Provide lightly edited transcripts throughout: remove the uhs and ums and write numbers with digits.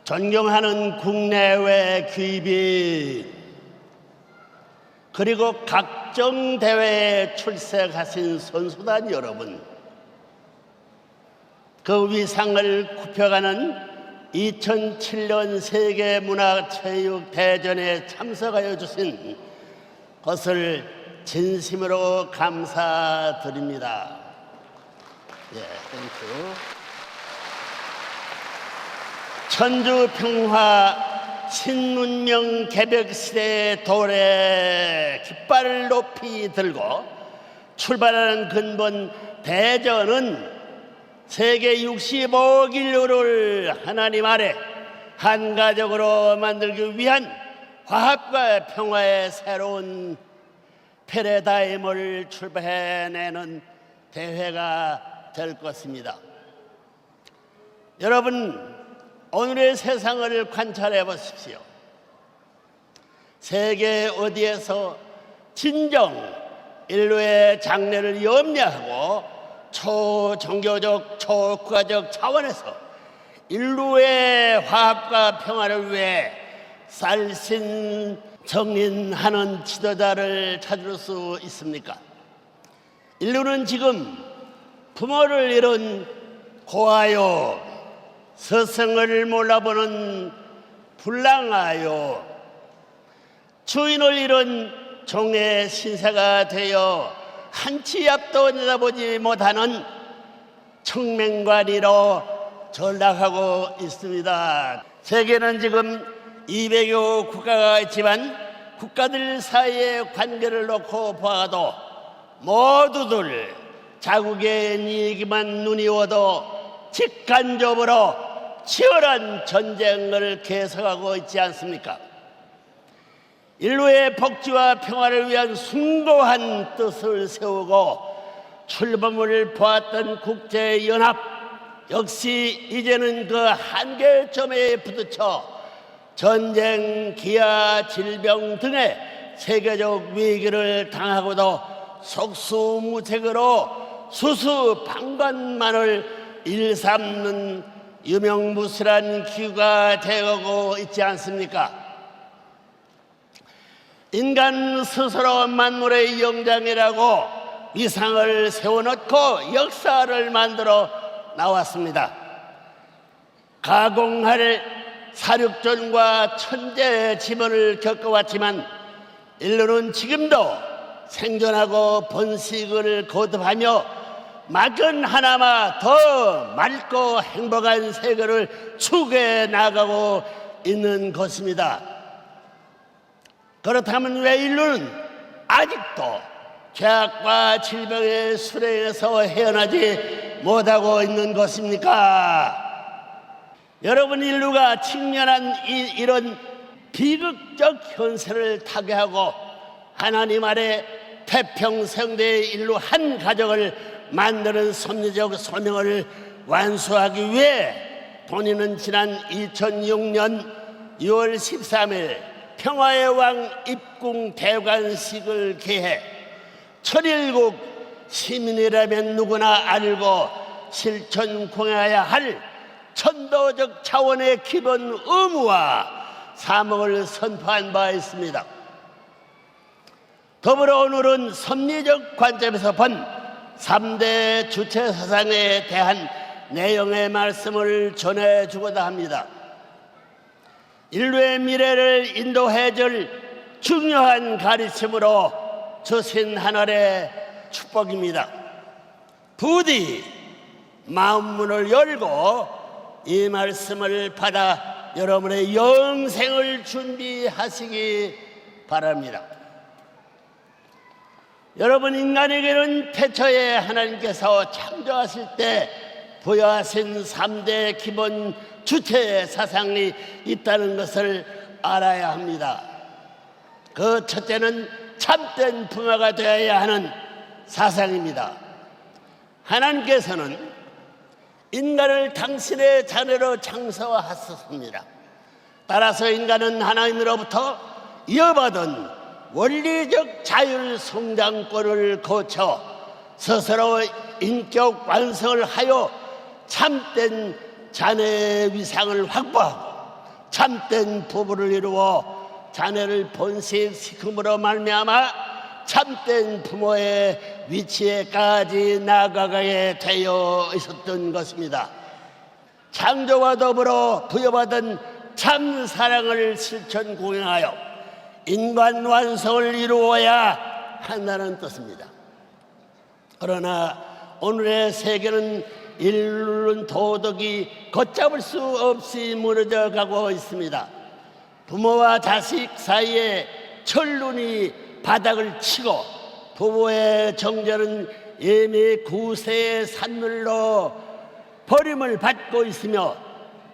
존경하는 국내외 귀빈, 그리고 각종 대회에 출席하신 선수단 여러분, 그 위상을 굽혀가는 2007년 세계문화체육대전에 참석하여 주신 것을 진심으로 감사드립니다. 예, 땡큐. 천주평화 신문명 개벽시대의 도래 깃발을 높이 들고 출발하는 근본 대전은 세계 65억 인류를 하나님 아래 한 가족으로 만들기 위한 화합과 평화의 새로운 패러다임을 출발해내는 대회가 될 것입니다. 여러분, 오늘의 세상을 관찰해 보십시오. 세계 어디에서 진정 인류의 장래를 염려하고 초종교적, 초국가적 차원에서 인류의 화합과 평화를 위해 살신성인하는 지도자를 찾을 수 있습니까? 인류는 지금 부모를 잃은 고아요, 서성을 몰라보는 불량아요, 주인을 잃은 종의 신세가 되어 한치 앞도 내다보지 못하는 청맹관이로 전락하고 있습니다. 세계는 지금 200여 국가가 있지만 국가들 사이의 관계를 놓고 보아도 모두들 자국의 이익에만 눈이 워도 직간접으로 치열한 전쟁을 계속하고 있지 않습니까? 인류의 복지와 평화를 위한 숭고한 뜻을 세우고 출범을 보았던 국제연합 역시 이제는 그 한계점에 부딪혀 전쟁, 기아, 질병 등의 세계적 위기를 당하고도 속수무책으로 수수방관만을 일삼는 유명무실한 기구가 되어가고 있지 않습니까? 인간 스스로 만물의 영장이라고 위상을 세워놓고 역사를 만들어 나왔습니다. 가공할 사륙전과 천재의 지변을 겪어왔지만 인류는 지금도 생존하고 번식을 거듭하며 막연 하나마 더 맑고 행복한 세계를 추구해 나가고 있는 것입니다. 그렇다면 왜 인류는 아직도 죄악과 질병의 수레에서 헤어나지 못하고 있는 것입니까? 여러분, 인류가 직면한 이런 비극적 현실을 타개하고 하나님 아래 태평성대의 인류 한 가족을 만드는 섭리적 소명을 완수하기 위해 본인은 지난 2006년 6월 13일 평화의 왕 입궁 대관식을 개해 천일국 시민이라면 누구나 알고 실천공해야 할 천도적 차원의 기본 의무와 사명을 선포한 바 있습니다. 더불어 오늘은 섭리적 관점에서 본 3대 주체 사상에 대한 내용의 말씀을 전해주고자 합니다. 인류의 미래를 인도해줄 중요한 가르침으로 주신 하늘의 축복입니다. 부디 마음문을 열고 이 말씀을 받아 여러분의 영생을 준비하시기 바랍니다. 여러분, 인간에게는 태초에 하나님께서 창조하실 때 부여하신 3대 기본 주체 사상이 있다는 것을 알아야 합니다. 그 첫째는 참된 부모가 되어야 하는 사상입니다. 하나님께서는 인간을 당신의 자녀로 창조하셨습니다. 따라서 인간은 하나님으로부터 이어받은 원리적 자율 성장권을 거쳐 스스로 인격 완성을 하여 참된 자녀의 위상을 확보하고 참된 부부를 이루어 자녀를 번식시킴으로 말미암아 참된 부모의 위치에까지 나아가게 되어 있었던 것입니다. 창조와 더불어 부여받은 참 사랑을 실천 공행하여 인간 완성을 이루어야 한다는 뜻입니다. 그러나 오늘의 세계는 인륜 도덕이 걷잡을 수 없이 무너져 가고 있습니다. 부모와 자식 사이에 천륜이 바닥을 치고 부부의 정절은 이미 구세의 산물로 버림을 받고 있으며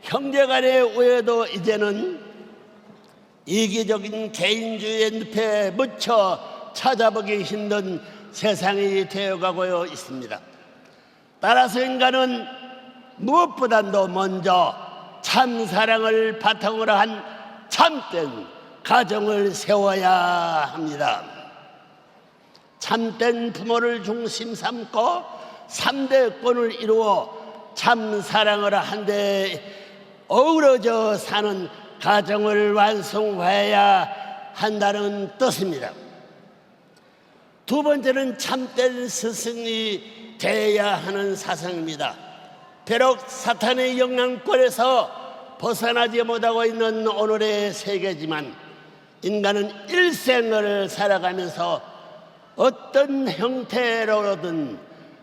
형제간의 오해도 이제는 이기적인 개인주의의 늪에 묻혀 찾아보기 힘든 세상이 되어가고 있습니다. 따라서 인간은 무엇보다도 먼저 참 사랑을 바탕으로 한 참된 가정을 세워야 합니다. 참된 부모를 중심 삼고 3대권을 이루어 참 사랑을 한데 어우러져 사는 가정을 완성해야 한다는 뜻입니다. 두 번째는 참된 스승이 되어야 하는 사상입니다. 비록 사탄의 영향권에서 벗어나지 못하고 있는 오늘의 세계지만 인간은 일생을 살아가면서 어떤 형태로든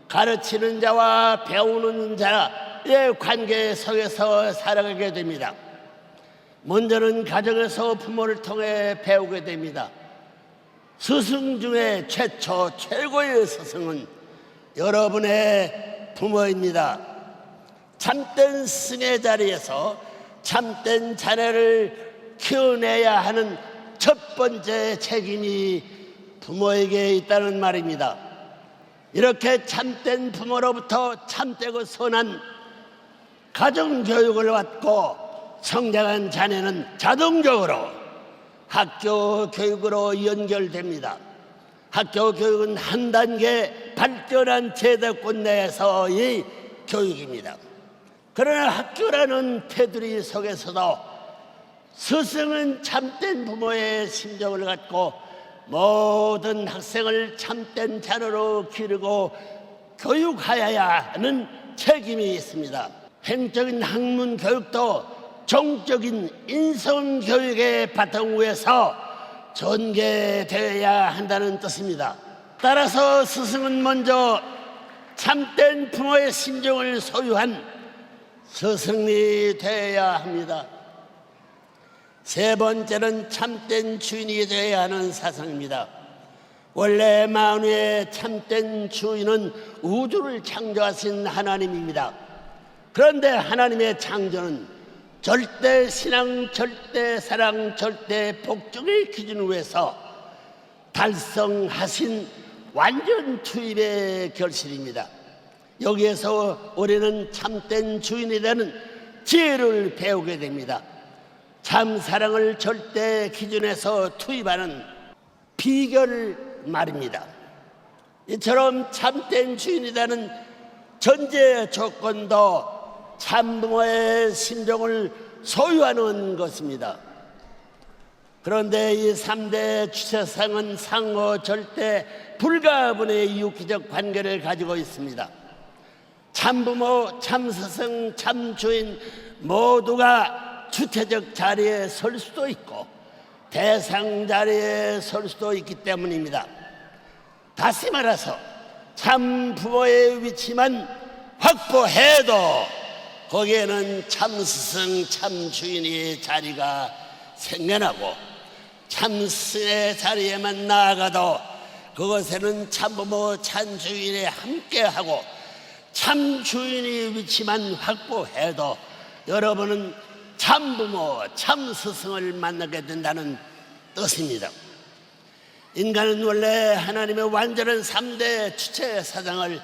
가르치는 자와 배우는 자의 관계 속에서 살아가게 됩니다. 먼저는 가정에서 부모를 통해 배우게 됩니다. 스승 중에 최고의 스승은 여러분의 부모입니다. 참된 스승의 자리에서 참된 자녀를 키워내야 하는 첫 번째 책임이 부모에게 있다는 말입니다. 이렇게 참된 부모로부터 참되고 선한 가정교육을 받고 성장한 자녀는 자동적으로 학교 교육으로 연결됩니다. 학교 교육은 한 단계 발전한 제도권 내에서의 교육입니다. 그러나 학교라는 테두리 속에서도 스승은 참된 부모의 심정을 갖고 모든 학생을 참된 자녀로 기르고 교육하여야 하는 책임이 있습니다. 행적인 학문 교육도 정적인 인성 교육의 바탕 위에서 전개되어야 한다는 뜻입니다. 따라서 스승은 먼저 참된 부모의 심정을 소유한 스승이 되어야 합니다. 세 번째는 참된 주인이 되어야 하는 사상입니다. 원래 만유의 참된 주인은 우주를 창조하신 하나님입니다. 그런데 하나님의 창조는 절대 신앙, 절대 사랑, 절대 복종의 기준 위에서 달성하신 완전 투입의 결실입니다. 여기에서 우리는 참된 주인이 되는 지혜를 배우게 됩니다. 참 사랑을 절대 기준에서 투입하는 비결을 말입니다. 이처럼 참된 주인이라는 전제 조건도 참부모의 심정을 소유하는 것입니다. 그런데 이 3대 주체상은 상호 절대 불가분의 유기적 관계를 가지고 있습니다. 참부모, 참스승, 참주인 모두가 주체적 자리에 설 수도 있고 대상 자리에 설 수도 있기 때문입니다. 다시 말해서 참 부모의 위치만 확보해도 거기에는 참스승, 참주인의 자리가 생겨나고 참스승의 자리에만 나아가도 그것에는 참부모, 참주인이 함께하고 참주인의 위치만 확보해도 여러분은 참부모, 참스승을 만나게 된다는 뜻입니다. 인간은 원래 하나님의 완전한 3대 주체 사상을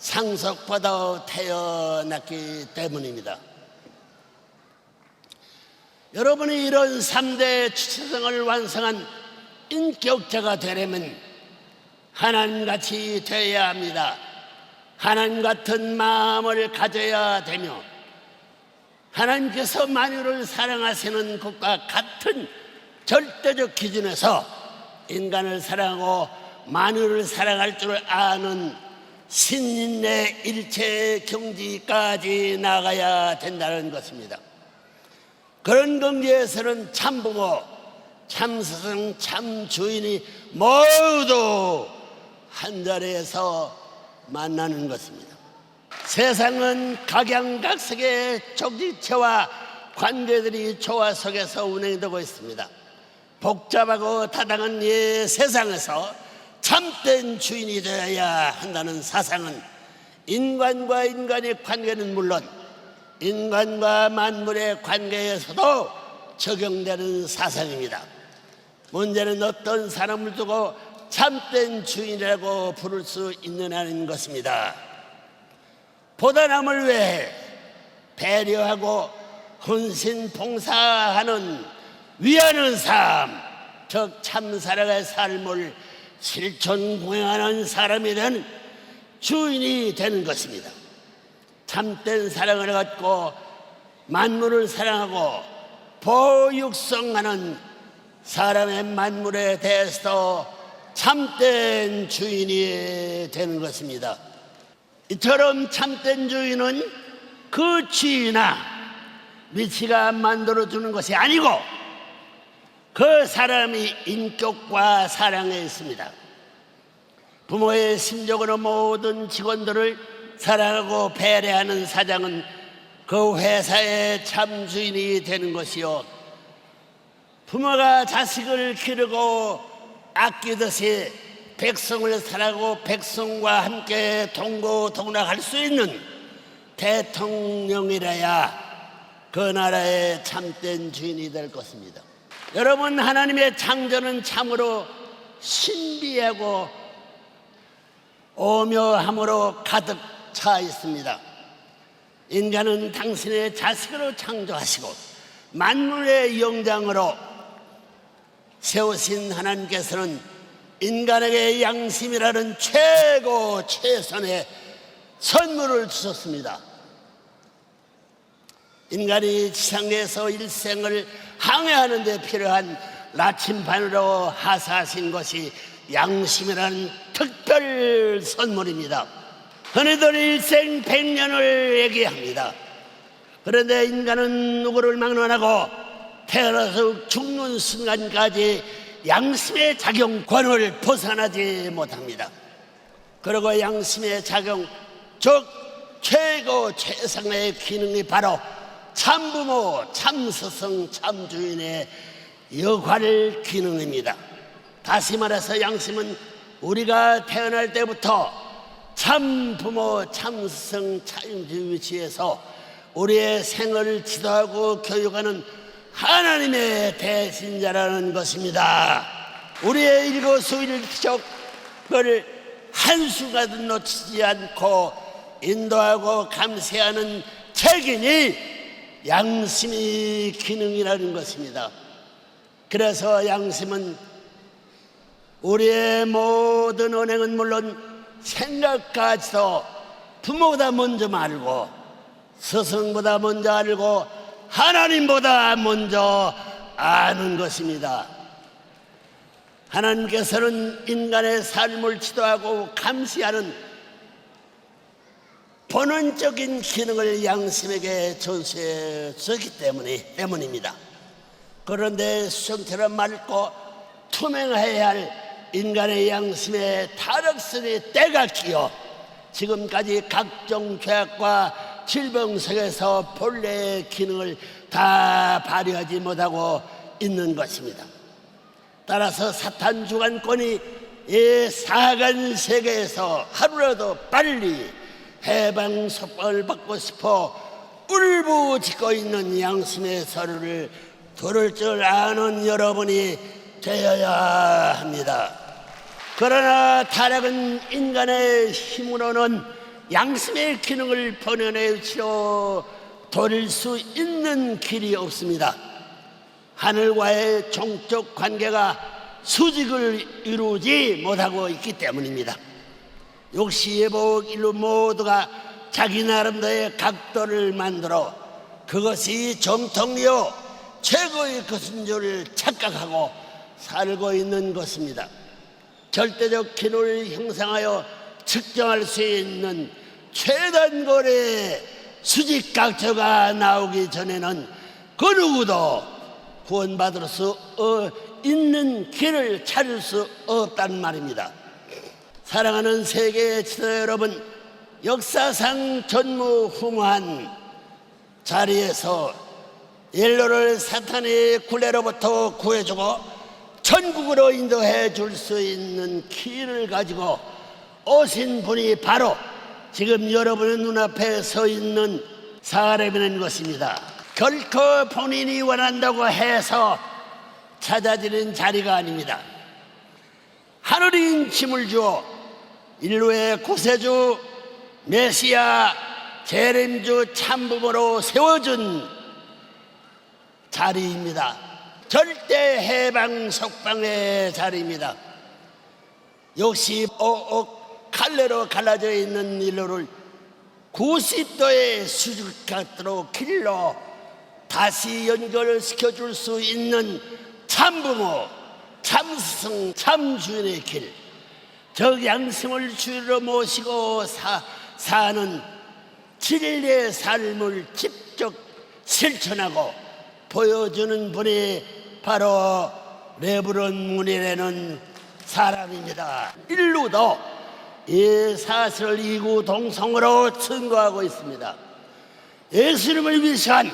상속받아 태어났기 때문입니다. 여러분이 이런 3대 주체성을 완성한 인격자가 되려면 하나님같이 되어야 합니다. 하나님 같은 마음을 가져야 되며 하나님께서 만유를 사랑하시는 것과 같은 절대적 기준에서 인간을 사랑하고 만유를 사랑할 줄 아는 신인의 일체 경지까지 나가야 된다는 것입니다. 그런 경지에서는 참부모, 참스승, 참주인이 모두 한자리에서 만나는 것입니다. 세상은 각양각색의 족지체와 관계들이 조화 속에서 운행되고 있습니다. 복잡하고 다당한 이 세상에서 참된 주인이 되어야 한다는 사상은 인간과 인간의 관계는 물론 인간과 만물의 관계에서도 적용되는 사상입니다. 문제는 어떤 사람을 두고 참된 주인이라고 부를 수 있느냐는 것입니다. 보다 남을 위해 배려하고 헌신 봉사하는 위하는 삶, 즉 참사랑의 삶을 실천 공행하는 사람이 되는 주인이 되는 것입니다. 참된 사랑을 갖고 만물을 사랑하고 보육성하는 사람의 만물에 대해서도 참된 주인이 되는 것입니다. 이처럼 참된 주인은 그 지위나 위치가 만들어주는 것이 아니고 그 사람이 인격과 사랑에 있습니다. 부모의 심적으로 모든 직원들을 사랑하고 배려하는 사장은 그 회사의 참 주인이 되는 것이요, 부모가 자식을 기르고 아끼듯이 백성을 사랑하고 백성과 함께 동고동락할 수 있는 대통령이라야 그 나라의 참된 주인이 될 것입니다. 여러분, 하나님의 창조는 참으로 신비하고 오묘함으로 가득 차 있습니다. 인간은 당신의 자식으로 창조하시고 만물의 영장으로 세우신 하나님께서는 인간에게 양심이라는 최고 최선의 선물을 주셨습니다. 인간이 지상에서 일생을 항해하는 데 필요한 나침반으로 하사하신 것이 양심이라는 특별 선물입니다. 흔히들 일생 100년을 얘기합니다. 그런데 인간은 누구를 막론하고 태어나서 죽는 순간까지 양심의 작용권을 벗어나지 못합니다. 그리고 양심의 작용, 즉 최고 최상의 기능이 바로 참부모, 참스승, 참주인의 역할 기능입니다. 다시 말해서 양심은 우리가 태어날 때부터 참부모, 참스승, 참주인 위치에서 우리의 생을 지도하고 교육하는 하나님의 대신자라는 것입니다. 우리의 일거수일투족을 한순간도 놓치지 않고 인도하고 감시하는 책임이 양심의 기능이라는 것입니다. 그래서 양심은 우리의 모든 언행은 물론 생각까지도 부모보다 먼저 알고 스승보다 먼저 알고 하나님보다 먼저 아는 것입니다. 하나님께서는 인간의 삶을 지도하고 감시하는 본원적인 기능을 양심에게 전수해 주기 때문입니다. 그런데 수정처럼 맑고 투명해야 할 인간의 양심에 타락선의 때가 끼어 지금까지 각종 죄악과 질병 속에서 본래의 기능을 다 발휘하지 못하고 있는 것입니다. 따라서 사탄 주관권이 이 사간 세계에서 하루라도 빨리 해방 속박을 받고 싶어 울부짖고 있는 양심의 소리를 들을 줄 아는 여러분이 되어야 합니다. 그러나 타락은 인간의 힘으로는 양심의 기능을 번연의 위치로 돌릴 수 있는 길이 없습니다. 하늘과의 종적 관계가 수직을 이루지 못하고 있기 때문입니다. 육시, 예복, 인류 모두가 자기 나름대로의 각도를 만들어 그것이 정통이요 최고의 것인 줄 착각하고 살고 있는 것입니다. 절대적 기능을 형성하여 측정할 수 있는 최단거래 수직각표가 나오기 전에는 그 누구도 구원받을 수 있는 길을 찾을 수 없다는 말입니다. 사랑하는 세계 지도 여러분, 역사상 전무후무한 자리에서 인류를 사탄의 굴레로부터 구해주고 천국으로 인도해 줄 수 있는 길을 가지고 오신 분이 바로 지금 여러분의 눈앞에 서 있는 사람이라는 것입니다. 결코 본인이 원한다고 해서 찾아지는 자리가 아닙니다. 하늘인 힘을 주어 인류의 구세주 메시아 재림주 참부모로 세워준 자리입니다. 절대 해방 속방의 자리입니다. 65억 갈래로 갈라져 있는 인류를 90도의 수직각도로 길로 다시 연결시켜줄 수 있는 참부모, 참스승, 참주인의 길, 적 양심을 주로 모시고 사는 진리의 삶을 직접 실천하고 보여주는 분이 바로 레브론 문이라는 사람입니다. 인류도 이 사실을 이구동성으로 증거하고 있습니다. 예수님을 위시한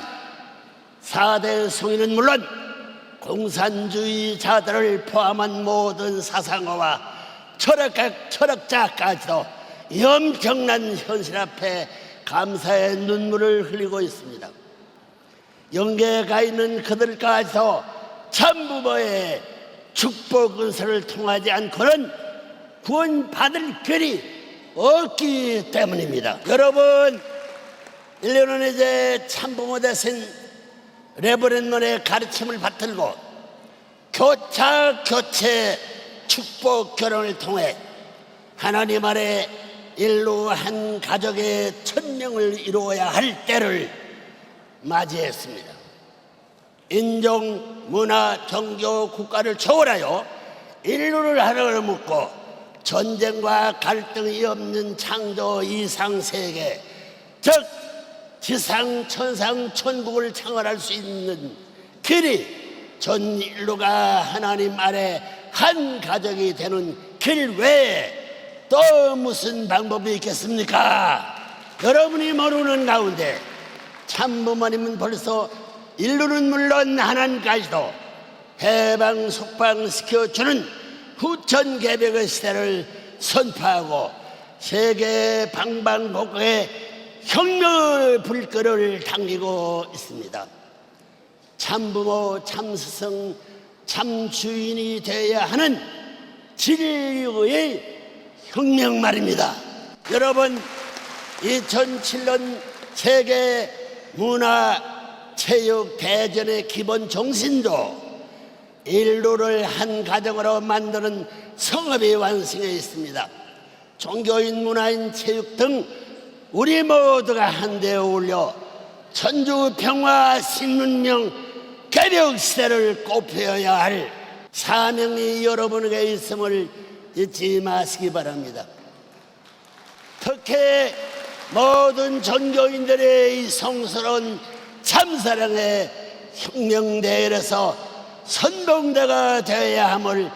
4대 성인은 물론 공산주의자들을 포함한 모든 사상가와 철학자까지도 엄청난 현실 앞에 감사의 눈물을 흘리고 있습니다. 영계에 가 있는 그들까지도 참부모의 축복 은사를 통하지 않고는 구원받을 길이 없기 때문입니다. 여러분, 인류는 이제 참부모 대신 레브런론의 가르침을 받들고 교체 축복 결혼을 통해 하나님 아래 인류 한 가족의 천명을 이루어야 할 때를 맞이했습니다. 인종, 문화, 종교, 국가를 초월하여 인류를 하나로 묶고 전쟁과 갈등이 없는 창조 이상 세계, 즉 지상, 천상, 천국을 창설할 수 있는 길이 전 인류가 하나님 아래 한 가족이 되는 길 외에 또 무슨 방법이 있겠습니까? 여러분이 모르는 가운데 참부모님은 벌써 인류는 물론 하나님까지도 해방 속방시켜주는 후천개벽의 시대를 선포하고 세계 방방곡곡에 혁명의 불길을 당기고 있습니다. 참부모, 참스승, 참주인이 되어야 하는 진리의 혁명 말입니다. 여러분, 2007년 세계 문화 체육 대전의 기본 정신도 인류를 한 가정으로 만드는 성업이 완성해 있습니다. 종교인, 문화인, 체육 등 우리 모두가 한데 어울려 천주 평화 신문명 개벽 시대를 꽃피워야 할 사명이 여러분에게 있음을 잊지 마시기 바랍니다. 특히 모든 종교인들의 이 성스러운 참사랑의 혁명대회에서 선봉대가 되어야 함을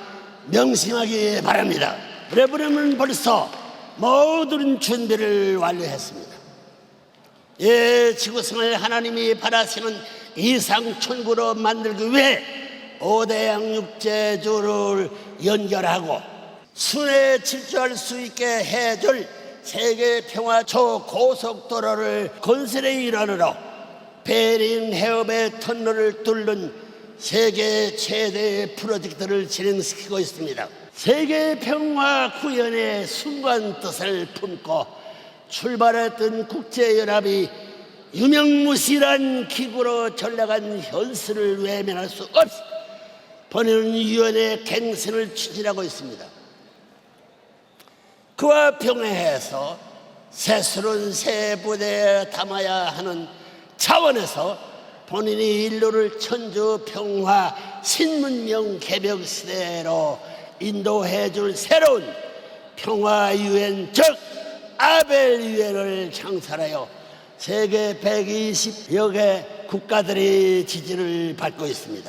명심하기 바랍니다. 레브런은 벌써 모든 준비를 완료했습니다. 지구성을 하나님이 바라시는 이상천국으로 만들기 위해 5대 양육제주를 연결하고 순회 질주할 수 있게 해줄 세계 평화 초고속도로를 건설의 일환으로 베링 해협의 터널을 뚫는 세계 최대의 프로젝트를 진행시키고 있습니다. 세계 평화 구현의 순간 뜻을 품고 출발했던 국제연합이 유명무실한 기구로 전락한 현실을 외면할 수 없이 번외는 유엔의 갱신을 추진하고 있습니다. 그와 병행해서 새스런 새 부대에 담아야 하는 차원에서 본인이 인류를 천주 평화 신문명 개벽 시대로 인도해 줄 새로운 평화 유엔 즉 아벨 유엔을 창설하여 세계 120여 개 국가들이 지지를 받고 있습니다.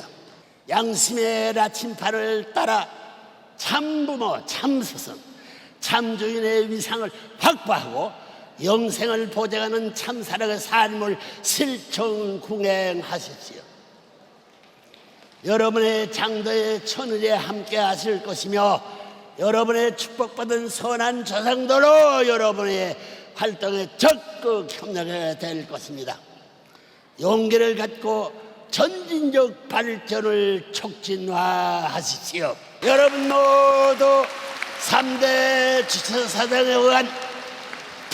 양심의 나침판을 따라 참부모, 참스승, 참주인의 위상을 확보하고 영생을 보장하는 참사랑의 삶을 실천 궁행하십시오. 여러분의 장도의 천일에 함께 하실 것이며 여러분의 축복받은 선한 조상들로 여러분의 활동에 적극 협력하게 될 것입니다. 용기를 갖고 전진적 발전을 촉진화하십시오. 여러분 모두 3대 주체사상에 의한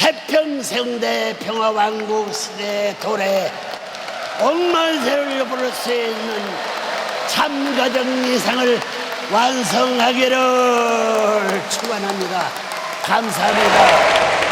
태평성대 평화왕국 시대의 도래에 억만세를 부를 수 있는 참가정 이상을 완성하기를 축원합니다. 감사합니다.